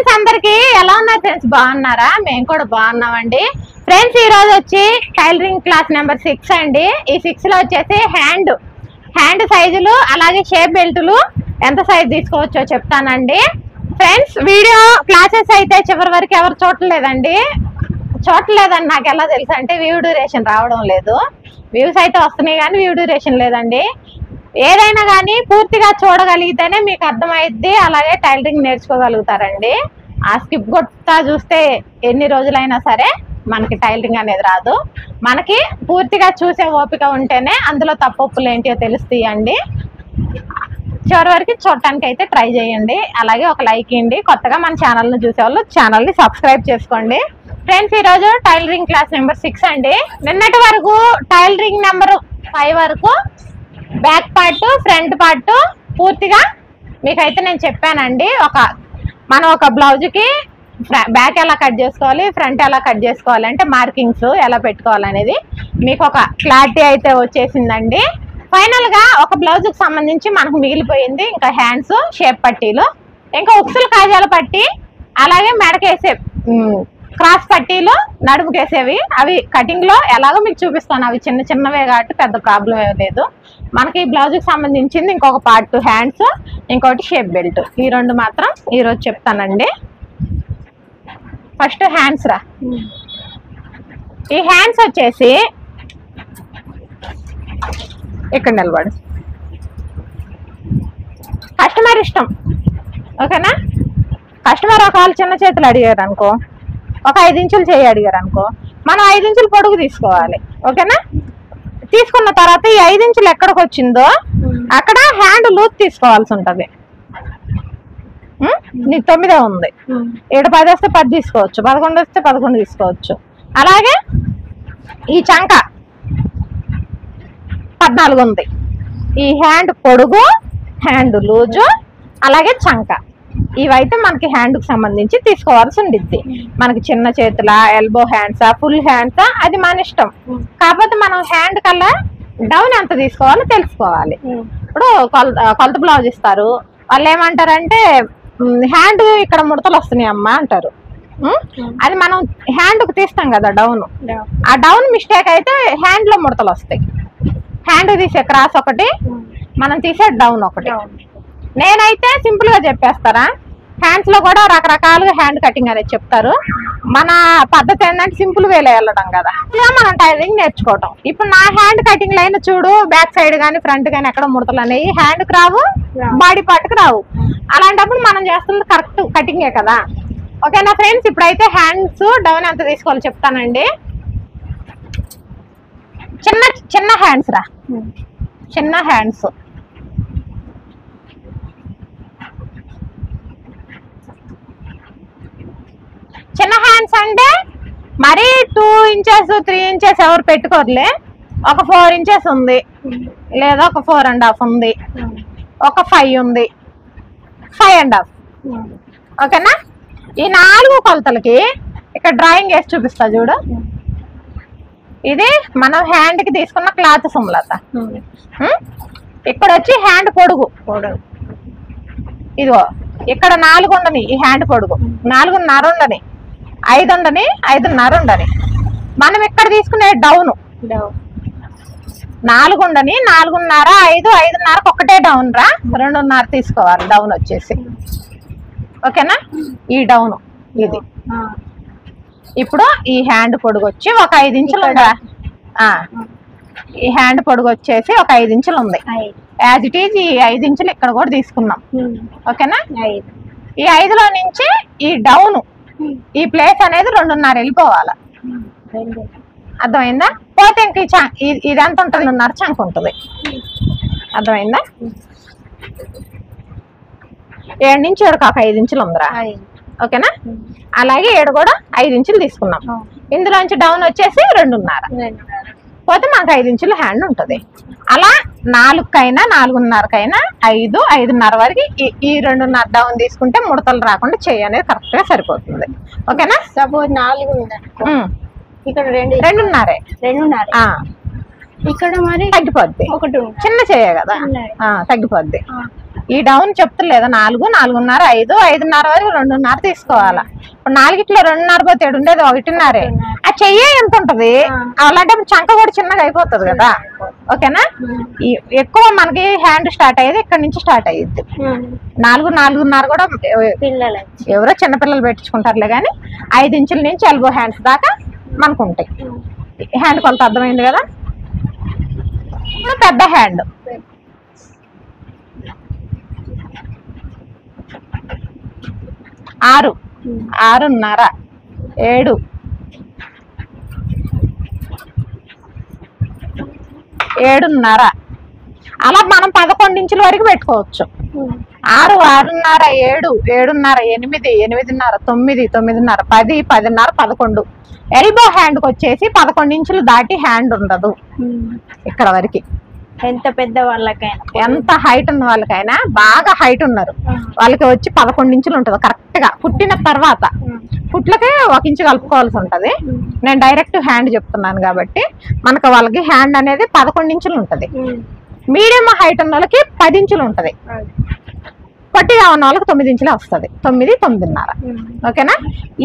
Friends అందరికి ఎలా ఉన్నారు ఫ్రెండ్స్? బాగున్నారా? మేము కూడా బాగున్నామండి ఫ్రెండ్స్. ఈ రోజు వచ్చి టైలరింగ్ క్లాస్ నెంబర్ 6 అండి. ఈ 6 లో వచ్చేసి హ్యాండ్ సైజులు అలాగే షేప్ బెల్టులు ఎంత సైజ్ తీసుకోవచ్చో చెప్తానండి ఫ్రెండ్స్. వీడియో క్లాసెస్ అయితే చివరి వరకు ఎవరు చూడలేదండి. చూడలేదని నాకు ఎలా తెలుసు అంటే వ్యూ డ్యూరేషన్ రావడం లేదు. వ్యూస్ అయితే వస్తున్నాయి కానీ వ్యూ డ్యూరేషన్ లేదండి. ఏదైనా కానీ పూర్తిగా చూడగలిగితేనే మీకు అర్థమైద్ది, అలాగే టైలరింగ్ నేర్చుకోగలుగుతారండి. ఆ స్కిప్ కొట్టా చూస్తే ఎన్ని రోజులైనా సరే మనకి టైలరింగ్ అనేది రాదు. మనకి పూర్తిగా చూసే ఓపిక ఉంటేనే అందులో తప్పొప్పులు ఏంటో తెలుస్తాయండి. చివరి వరకు చూడటానికి అయితే ట్రై చేయండి. అలాగే ఒక లైక్ ఇవ్వండి. కొత్తగా మన ఛానల్ని చూసేవాళ్ళు ఛానల్ని సబ్స్క్రైబ్ చేసుకోండి ఫ్రెండ్స్. ఈరోజు టైలరింగ్ క్లాస్ నెంబర్ 6 అండి. నిన్నటి వరకు టైలరింగ్ నెంబర్ 5 వరకు బ్యాక్ పార్ట్ ఫ్రంట్ పార్ట్ పూర్తిగా మీకైతే నేను చెప్పానండి. మనం ఒక బ్లౌజ్కి బ్యాక్ ఎలా కట్ చేసుకోవాలి, ఫ్రంట్ ఎలా కట్ చేసుకోవాలి అంటే మార్కింగ్స్ ఎలా పెట్టుకోవాలనేది మీకు ఒక క్లారిటీ అయితే వచ్చేసిందండి. ఫైనల్గా ఒక బ్లౌజ్కి సంబంధించి మనకు మిగిలిపోయింది ఇంకా హ్యాండ్స్, షేప్ పట్టీలు, ఇంకా ఉక్సులు కాజాల పట్టి, అలాగే మెడకేసే క్రాస్ పట్టీలు, నడుముకేసేవి. అవి కటింగ్ లో ఎలాగో మీకు చూపిస్తాను. అవి చిన్న చిన్నవే కాబట్టి పెద్ద ప్రాబ్లం ఏమీ లేదు. మనకి ఈ బ్లౌజ్ కి సంబంధించింది ఇంకొక పార్ట్ హ్యాండ్స్, ఇంకోటి షేప్ బెల్ట్. ఈ రెండు మాత్రం ఈరోజు చెప్తానండి. ఫస్ట్ హ్యాండ్స్ రా. ఈ హ్యాండ్స్ వచ్చేసి ఇక్కడ నిలబడు. కస్టమర్ ఇష్టం, ఓకేనా? కస్టమర్ ఒకవేళ చిన్న చేతులు అడిగారు అనుకో, ఒక 5 ఇంచులు చేయి అడిగారు అనుకో, మనం 5 ఇంచులు పొడుగు తీసుకోవాలి, ఓకేనా? తీసుకున్న తర్వాత ఈ 5 ఇంచులు ఎక్కడికి వచ్చిందో అక్కడ హ్యాండ్ లూజ్ తీసుకోవాల్సి ఉంటుంది. నీకు 9 ఉంది, 7, 10 వస్తే 10 తీసుకోవచ్చు, 11 వస్తే 11 తీసుకోవచ్చు. అలాగే ఈ చంక 14 ఉంది. ఈ హ్యాండ్ పొడుగు, హ్యాండ్ లూజు, అలాగే చంక, ఇవైతే మనకి హ్యాండ్ కు సంబంధించి తీసుకోవాల్సి ఉండిద్ది. మనకి చిన్న చేతుల, ఎల్బో హ్యాండ్సా, ఫుల్ హ్యాండ్సా, అది మన ఇష్టం. కాకపోతే మనం హ్యాండ్ కల్లా డౌన్ ఎంత తీసుకోవాలో తెలుసుకోవాలి. ఇప్పుడు కొలత బ్లౌజ్ ఇస్తారు, వాళ్ళు ఏమంటారంటే హ్యాండ్ ఇక్కడ ముడతలు వస్తున్నాయి అమ్మా అంటారు. అది మనం హ్యాండ్ కు తీస్తాం కదా డౌన్, ఆ డౌన్ మిస్టేక్ అయితే హ్యాండ్ లో ముడతలు వస్తాయి. హ్యాండ్ తీసే క్రాస్ ఒకటి, మనం తీసే డౌన్ ఒకటి. నేనైతే సింపుల్ గా చెప్పేస్తారా, హ్యాండ్స్ లో కూడా రకరకాలుగా హ్యాండ్ కటింగ్ అనేది చెప్తారు. మన పద్ధతి ఏంటంటే సింపుల్ వేలో వెళ్ళడం కదా, ఇలా మనం టైలరింగ్ నేర్చుకోవటం. ఇప్పుడు నా హ్యాండ్ కటింగ్ లైన్ చూడు, బ్యాక్ సైడ్ కానీ ఫ్రంట్ కానీ ఎక్కడ ముడతలు అనేవి హ్యాండ్ కి రావు, బాడీ పార్ట్ కి రావు. అలాంటప్పుడు మనం చేస్తుంది కరెక్ట్ కటింగే కదా, ఓకేనా ఫ్రెండ్స్? ఇప్పుడైతే హ్యాండ్స్ డౌన్ ఎంత తీసుకోవాలో చెప్తానండి. చిన్న హ్యాండ్స్ రా, చిన్న హ్యాండ్స్ చిన్న హ్యాండ్స్ అంటే మరీ 2 ఇంచెస్ 3 ఇంచెస్ ఎవరు పెట్టుకోరులే. ఒక 4 ఇంచెస్ ఉంది, లేదా ఒక 4.5 ఉంది, ఒక 5 ఉంది, 5.5, ఓకేనా? ఈ 4 కొలతలకి ఇక్కడ డ్రాయింగ్ వేసి చూపిస్తా చూడు. ఇది మనం హ్యాండ్ కి తీసుకున్న క్లాత్ సుమలత. ఇక్కడ వచ్చి హ్యాండ్ పొడుగు, ఇదిగో ఇక్కడ 4 ఉండని, ఈ హ్యాండ్ పొడుగు 4.5 ఉండని, 5 ఉండని, 5.5 ఉండని. మనం ఇక్కడ తీసుకునే డౌన్ 4 ఉండని, 4.5, 5, 5.5కి ఒకటే డౌన్ రా, 2.5 తీసుకోవాలి డౌన్ వచ్చేసి, ఓకేనా? ఈ డౌన్ ఇది. ఇప్పుడు ఈ హ్యాండ్ పొడుగు వచ్చి ఒక 5 ఇంచులు ఉందా? ఈ హ్యాండ్ పొడుగు వచ్చేసి ఒక 5 ఇంచులు ఉంది. యాజ్ ఇట్ ఈజ్ ఈ 5 ఇంచులు ఇక్కడ కూడా తీసుకున్నాం, ఓకేనా? ఈ 5లో నుంచి ఈ డౌన్ ఈ ప్లేస్ అనేది 2.5 వెళ్ళిపోవాలి, అర్థమైందా? పోతే ఇంక ఇదంతా ఉంటుంది 2.5 చంక ఉంటుంది, అర్థమైందా? 7 నుంచి 7కి ఒక 5 ఇంచులు ఉందిరా, ఓకేనా? అలాగే 7 కూడా 5 ఇంచులు తీసుకున్నాం. ఇందులోంచి డౌన్ వచ్చేసి 2.5, పోతే మనకు 5 ఇంచులు హ్యాండ్ ఉంటుంది. అలా 4కైనా 4.5కైనా 5, 5.5 వరకు ఈ 2.5 డౌన్ తీసుకుంటే ముడతలు రాకుండా చేయి అనేది కరెక్ట్ గా సరిపోతుంది, ఓకేనా? సపోజ్ 4 ఇక్కడ 2.5 ఇక్కడ మరి తగ్గిపోద్ది, ఒకటి చిన్న చేయ కదా తగ్గిపోద్ది. ఈ డౌన్ చెప్తలేదా 4, 4.5, 5, 5.5 వరకు 2.5 తీసుకోవాలా. ఇప్పుడు 4ట్లో 2.5 పోతే ఉండేది 1.5. ఆ చెయ్యే ఎంత ఉంటది అలాంటి చంక కూడా చిన్నగా అయిపోతుంది కదా. ఓకేనా. ఎక్కువ మనకి హ్యాండ్ స్టార్ట్ అయ్యేది ఇక్కడ నుంచి స్టార్ట్ అయ్యిద్ది. 4, 4.5 కూడా ఎవరో చిన్నపిల్లలు పెట్టించుకుంటారులే కానీ 5 ఇంచుల నుంచి ఎల్బో హ్యాండ్స్ దాకా మనకు ఉంటాయి. హ్యాండ్ కొలత అర్థమైంది కదా. ఇప్పుడు పెద్ద హ్యాండ్ 6, 6.5, 7, 7.5 అలా మనం 11 ఇంచుల వరకు పెట్టుకోవచ్చు. 6, 6.5, 7, 7.5, 8, 8.5, 9, 9.5, 10, 10.5, 11. ఎల్బో హ్యాండ్కి వచ్చేసి 11 ఇంచులు దాటి హ్యాండ్ ఉండదు ఇక్కడ వరకు. ఎంత పెద్ద వాళ్ళకైనా, ఎంత హైట్ ఉన్న వాళ్ళకైనా, బాగా హైట్ ఉన్నారు వాళ్ళకి వచ్చి 11 ఇంచులు ఉంటుంది కరెక్ట్ గా. పుట్టిన తర్వాత పుట్లకే 1 ఇంచు కలుపుకోవాల్సి ఉంటది. నేను డైరెక్ట్ హ్యాండ్ చెప్తున్నాను కాబట్టి మనకు వాళ్ళకి హ్యాండ్ అనేది 11 ఇంచులు ఉంటది. మీడియం హైట్ ఉన్న వాళ్ళకి 10 ఇంచులు ఉంటది. పొట్టిగా ఉన్న వాళ్ళకి 9 ఇంచులే వస్తుంది. 9, 9.5. ఓకేనా.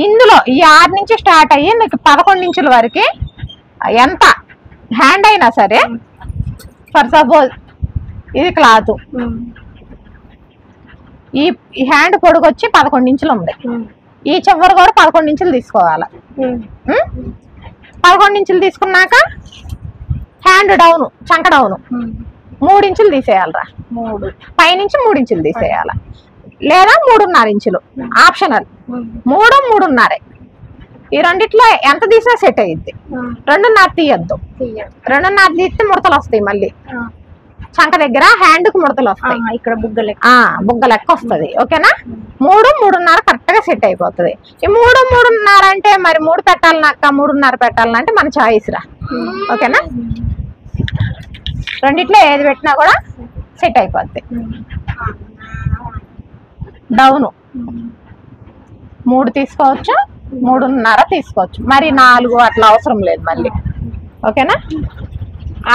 ఇందులో ఈ 6 నుంచి స్టార్ట్ అయ్యి మీకు 11 ఇంచుల వరకు ఎంత హ్యాండ్ అయినా సరే, ఫర్ సపోజ్ ఇది క్లాత్, ఈ హ్యాండ్ పొడుగు వచ్చి 11 ఇంచులు ఉంది. ఈ చివరి కూడా 11 ఇంచులు తీసుకోవాలి. 11 ఇంచులు తీసుకున్నాక హ్యాండ్ డౌన్, చంక డౌన్ 3 ఇంచులు తీసేయాలరా. పైనుంచి 3 ఇంచులు తీసేయాలి, లేదా 3.5 ఇంచులు ఆప్షనల్. 3, 3.5 ఈ రెండిట్లో ఎంత తీసినా సెట్ అయ్యిద్ది. 2.5 తీయద్దు. 2.5 తీస్తే ముడతలు వస్తాయి. మళ్ళీ చంక దగ్గర హ్యాండ్ కు ముడతలు వస్తాయి. ఇక్కడ బుగ్గ లెక్క వస్తుంది. ఓకేనా. 3, 3.5 కరెక్ట్ గా సెట్ అయిపోతుంది. ఈ 3, 3.5 అంటే మరి 3 పెట్టాలన్నాక 3.5 పెట్టాలంటే మన చాయిస్ రా. ఓకేనా. రెండిట్లో ఏది పెట్టినా కూడా సెట్ అయిపోద్ది. డౌను 3 తీసుకోవచ్చు, 3.5 తీసుకోవచ్చు. మరి 4 అట్లా అవసరం లేదు మళ్ళీ. ఓకేనా.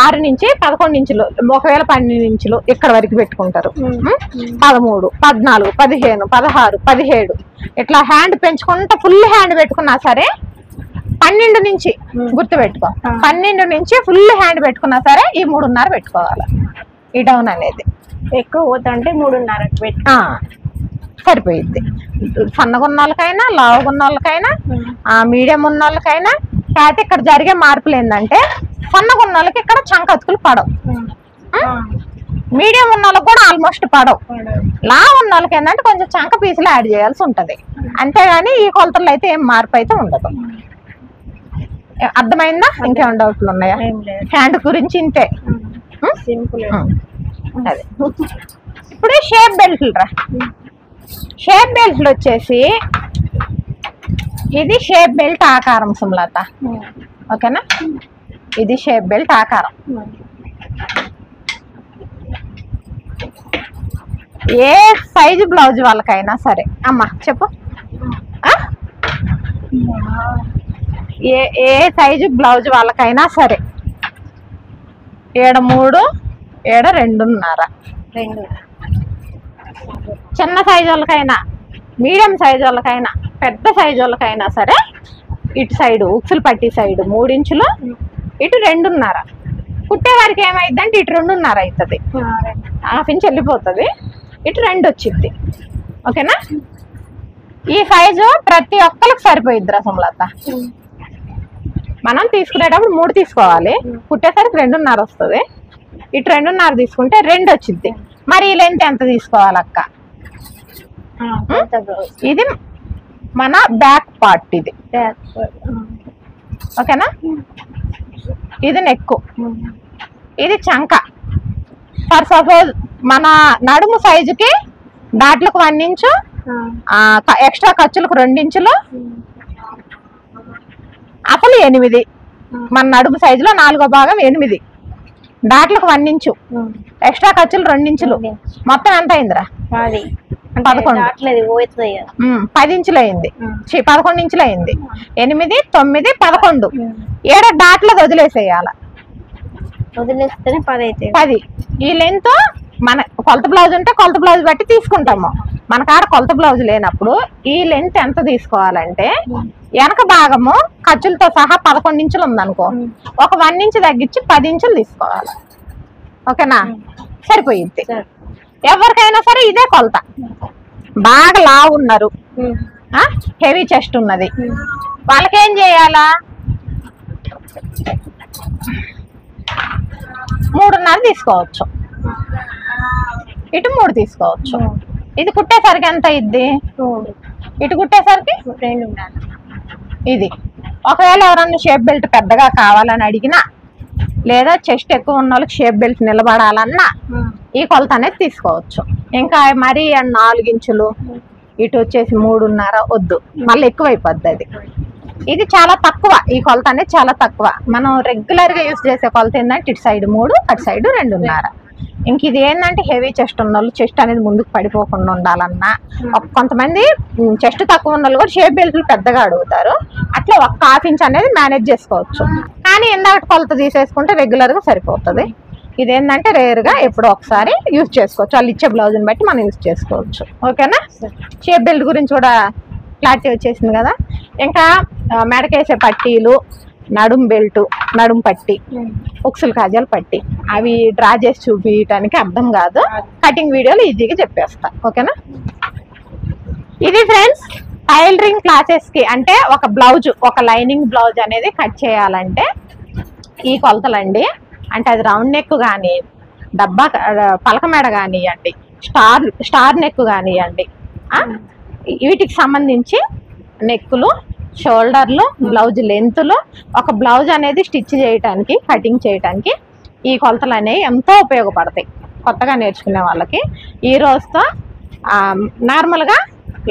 6 నుంచి 11 ఇంచులు, ఒకవేళ 12 ఇంచులు ఇక్కడ వరకు పెట్టుకుంటారు. 13, 14, 15, 16, 17 ఇట్లా హ్యాండ్ పెంచుకుంటా ఫుల్ హ్యాండ్ పెట్టుకున్నా సరే 12 నుంచి గుర్తు పెట్టుకో. 12 నుంచి ఫుల్ హ్యాండ్ పెట్టుకున్నా సరే ఈ 3.5 పెట్టుకోవాలి. ఈ డౌన్ అనేది ఎక్కువ పోతుంటే 3.5 పెట్టి సరిపోయిద్ది. సన్నగా ఉన్న వాళ్ళకైనా, లావుగా ఉన్న వాళ్ళకైనా, మీడియం ఉన్న వాళ్ళకైనా. అయితే ఇక్కడ జరిగే మార్పులు ఏంటంటే సన్నగా ఉన్న వాళ్ళకి ఇక్కడ చంకతుకులు పడవు, మీడియం ఉన్న వాళ్ళకి కూడా ఆల్మోస్ట్ పడవు. లావు ఉన్న వాళ్ళకి ఏంటంటే కొంచెం చంక పీసులు యాడ్ చేయాల్సి ఉంటది. అంతేగాని ఈ కొలతల్లో అయితే ఏం మార్పు అయితే ఉండదు. అర్థమైందా? ఇంకేమైనా డౌట్లు ఉన్నాయా? హ్యాండ్ గురించి ఇంతే, సింపుల్. అదే. ఇప్పుడు షేప్ బెల్ట్లు రా. షేప్ బెల్ట్లు వచ్చేసి ఇది షేప్ బెల్ట్ ఆకారం సుమలత. ఓకేనా. ఇది షేప్ బెల్ట్ ఆకారం. ఏ సైజు బ్లౌజ్ వాళ్ళకైనా సరే. అమ్మా చెప్పు. ఏ సైజు బ్లౌజ్ వాళ్ళకైనా సరే 7, 3, 7, 2.5. చిన్న సైజు వాళ్ళకైనా, మీడియం సైజు వాళ్ళకైనా, పెద్ద సైజు వాళ్ళకైనా సరే ఇటు సైడు ఉక్సులు పట్టి సైడు 3 ఇంచులు, ఇటు 2.5. కుట్టే వారికి ఏమైందంటే ఇటు 2.5 అవుతుంది. 1/2 ఇంచ్ వెళ్ళిపోతుంది, ఇటు 2 వచ్చింది. ఓకేనా. ఈ సైజు ప్రతి ఒక్కరికి సరిపోయిద్ది రసంలత. మనం తీసుకునేటప్పుడు 3 తీసుకోవాలి, కుట్టేసరికి 2.5 వస్తుంది. ఇటు 2.5 తీసుకుంటే 2 వచ్చింది. మరి ఈ లెంత్ ఎంత తీసుకోవాలి అక్క? ఇది మన బ్యాక్ పార్ట్. ఇది ఓకేనా. ఇది నెక్, ఇది చంక. ఫర్ సపోజ్ మన నడుము సైజుకి డాట్లకు 1 ఇంచు, ఎక్స్ట్రా ఖర్చులకు 2 ఇంచులు, అసలు 8. మన నడుము సైజులో 4వ భాగం 8, డాట్లకు 1 ఇంచు, ఎక్స్ట్రా ఖర్చులు 2 ఇంచులు. మొత్తం ఎంత అయిందిరా? 11. 10 ఇంచులు అయింది, 11 ఇంచులు అయింది. 8, 9, 11. 7 డాట్లది వదిలేసేయాల. 10. ఈ లెంత్ మన కొలత బ్లౌజ్ ఉంటే కొలత బ్లౌజ్ బట్టి తీసుకుంటాము. మన కాడ కొలత బ్లౌజ్ లేనప్పుడు ఈ లెంత్ ఎంత తీసుకోవాలంటే వెనక భాగము ఖర్చులతో సహా 11 ఇంచులు ఉందనుకో, ఒక 1 ఇంచు తగ్గించి 10 ఇంచులు తీసుకోవాలి. ఓకేనా? సరిపోయింది. ఎవరికైనా సరే ఇదే కొలత. బాగా లావు ఉన్నారు, హెవీ చెస్ట్ ఉన్నది, వాళ్ళకేం చేయాలా, 3.5 తీసుకోవచ్చు, ఇటు 3 తీసుకోవచ్చు. ఇది కుట్టేసరికి ఎంత ఇద్ది, ఇటు కుట్టేసరికి 2.5. ఇది ఒకవేళ ఎవరన్నా షేప్ బెల్ట్ పెద్దగా కావాలని అడిగినా, లేదా చెస్ట్ ఎక్కువ ఉన్న వాళ్ళకి షేప్ బెల్ట్ నిలబడాలన్నా ఈ కొలత అనేది తీసుకోవచ్చు. ఇంకా మరీ 4 ఇంచులు ఇటు వచ్చేసి 3.5 వద్దు, మళ్ళీ ఎక్కువైపోద్ది అది. ఇది చాలా తక్కువ, ఈ కొలత అనేది చాలా తక్కువ. మనం రెగ్యులర్ గా యూజ్ చేసే కొలత ఏంటంటే ఇటు సైడ్ 3, అటు సైడ్ 2.5. ఇంక ఇది ఏంటంటే హెవీ చెస్ట్ ఉన్న వాళ్ళు చెస్ట్ అనేది ముందుకు పడిపోకుండా ఉండాలన్నా, కొంతమంది చెస్ట్ తక్కువ ఉన్న వాళ్ళు కూడా షేప్ బెల్ట్లు పెద్దగా అడుగుతారు, అట్లా ఒక 1/2 ఇంచ్ అనేది మేనేజ్ చేసుకోవచ్చు. కానీ ఇందాక కొలత తీసేసుకుంటే రెగ్యులర్ గా సరిపోతుంది. ఇదేంటంటే రేర్ గా ఎప్పుడో ఒకసారి యూజ్ చేసుకోవచ్చు, వాళ్ళు ఇచ్చే బ్లౌజ్ని బట్టి మనం యూజ్ చేసుకోవచ్చు. ఓకేనా? షేప్ బెల్ట్ గురించి కూడా క్లారిటీ వచ్చేసింది కదా. ఇంకా మెడకేసే పట్టీలు, నడుం బెల్ట్, నడుం పట్టి, ఉక్సులు కాజాలు పట్టి, అవి డ్రా చేసి చూపించడానికి అర్థం కాదు, కటింగ్ వీడియోలు ఈజీగా చెప్పేస్తా. ఓకేనా? ఇది ఫ్రెండ్స్ టైలరింగ్ క్లాసెస్ కి, అంటే ఒక బ్లౌజ్, ఒక లైనింగ్ బ్లౌజ్ అనేది కట్ చేయాలంటే ఈ కొలతలండి. అంటే అది రౌండ్ నెక్ కానీ, డబ్బా పలక మెడ కానివ్వండి, స్టార్ నెక్ కానివ్వండి, వీటికి సంబంధించి నెక్కులు, షోల్డర్లు, బ్లౌజ్ లెంత్లు, ఒక బ్లౌజ్ అనేది స్టిచ్ చేయడానికి, కటింగ్ చేయడానికి ఈ కొలతలు అనేవి ఎంతో ఉపయోగపడతాయి కొత్తగా నేర్చుకునే వాళ్ళకి. ఈ రోజుతో నార్మల్గా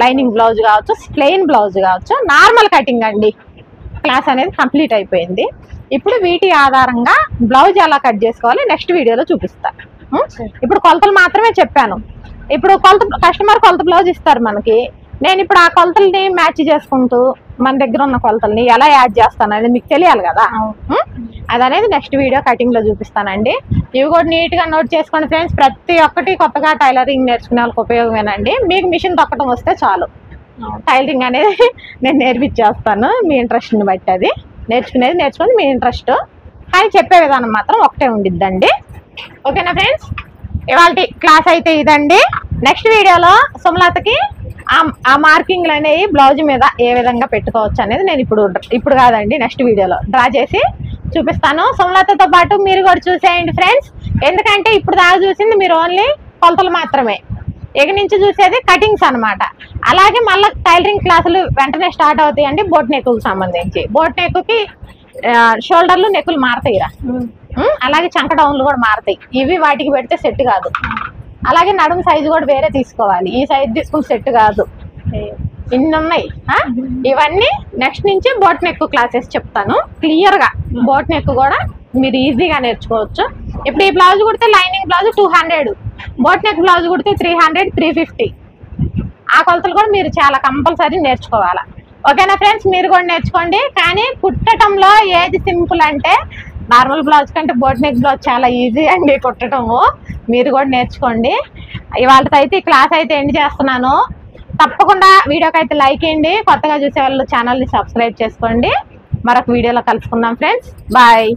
లైనింగ్ బ్లౌజ్ కావచ్చు, ప్లెయిన్ బ్లౌజ్ కావచ్చు, నార్మల్ కటింగ్ అండి క్లాస్ అనేది కంప్లీట్ అయిపోయింది. ఇప్పుడు వీటి ఆధారంగా బ్లౌజ్ ఎలా కట్ చేసుకోవాలి నెక్స్ట్ వీడియోలో చూపిస్తా. ఇప్పుడు కొలతలు మాత్రమే చెప్పాను. ఇప్పుడు కస్టమర్ కొలత బ్లౌజ్ ఇస్తారు మనకి, నేను ఇప్పుడు ఆ కొలతల్ని మ్యాచ్ చేసుకుంటూ మన దగ్గర ఉన్న కొలతల్ని ఎలా యాడ్ చేస్తాను అనేది మీకు తెలియాలి కదా. అది అనేది నెక్స్ట్ వీడియో కటింగ్ లో చూపిస్తానండి. ఇవి కూడా నీట్ గా నోట్ చేసుకోండి ఫ్రెండ్స్. ప్రతి ఒక్కటి కొత్తగా టైలరింగ్ నేర్చుకునే వాళ్ళకి ఉపయోగమేనండి. మీకు మిషన్ తొక్కడం వస్తే చాలు, టైలరింగ్ అనేది నేను నేర్పించేస్తాను. మీ ఇంట్రెస్ట్ని బట్టి అది నేర్చుకుని మీ ఇంట్రెస్ట్, కానీ చెప్పే విధానం మాత్రం ఒకటే ఉండిద్దండి. ఓకేనా ఫ్రెండ్స్? ఇవాళ క్లాస్ అయితే ఇదండి. నెక్స్ట్ వీడియోలో సుమలతకి ఆ మార్కింగ్లు అనేవి బ్లౌజ్ మీద ఏ విధంగా పెట్టుకోవచ్చు అనేది నేను ఇప్పుడు కాదండి నెక్స్ట్ వీడియోలో డ్రా చేసి చూపిస్తాను. సుమలతతో పాటు మీరు కూడా చూసేయండి ఫ్రెండ్స్. ఎందుకంటే ఇప్పుడు దాకా చూసింది మీరు ఓన్లీ కొలతలు మాత్రమే, ఇక నుంచి చూసేది కటింగ్స్ అనమాట. అలాగే మళ్ళీ టైలరింగ్ క్లాసులు వెంటనే స్టార్ట్ అవుతాయండి. బోట్ నెక్కుకు సంబంధించి, బోట్ నెక్కుకి షోల్డర్లు నెక్కులు మారుతాయిరా, అలాగే చంక డౌన్లు కూడా మారుతాయి. ఇవి వాటికి పెడితే సెట్ కాదు. అలాగే నడుము సైజు కూడా వేరే తీసుకోవాలి, ఈ సైజు తీసుకుని సెట్ కాదు. ఇన్ని ఉన్నాయి. ఇవన్నీ నెక్స్ట్ నుంచి బోట్ నెక్ క్లాసెస్ చెప్తాను క్లియర్ గా. బోట్ నెక్ కూడా మీరు ఈజీగా నేర్చుకోవచ్చు. ఇప్పుడు ఈ బ్లౌజ్ కుడితే lining blouse 200, boat neck blouse కుడితే 300, 350. ఆ కొలతలు కూడా మీరు చాలా కంపల్సరీ నేర్చుకోవాలా. ఓకేనా ఫ్రెండ్స్? మీరు కూడా నేర్చుకోండి. కానీ కుట్టడంలో ఏది సింపుల్ అంటే నార్మల్ బ్లౌజ్ కంటే బోట్ నెక్ బ్లౌజ్ చాలా ఈజీ అండి కుట్టడము. మీరు కూడా నేర్చుకోండి. ఇవాళతో అయితే ఈ క్లాస్ అయితే ఎండ్ చేస్తున్నాను. తప్పకుండా వీడియోకి అయితే లైక్ చేయండి. కొత్తగా చూసే వాళ్ళు ఛానల్ని సబ్స్క్రైబ్ చేసుకోండి. మరొక వీడియోలో కలుసుకుందాం ఫ్రెండ్స్. బాయ్.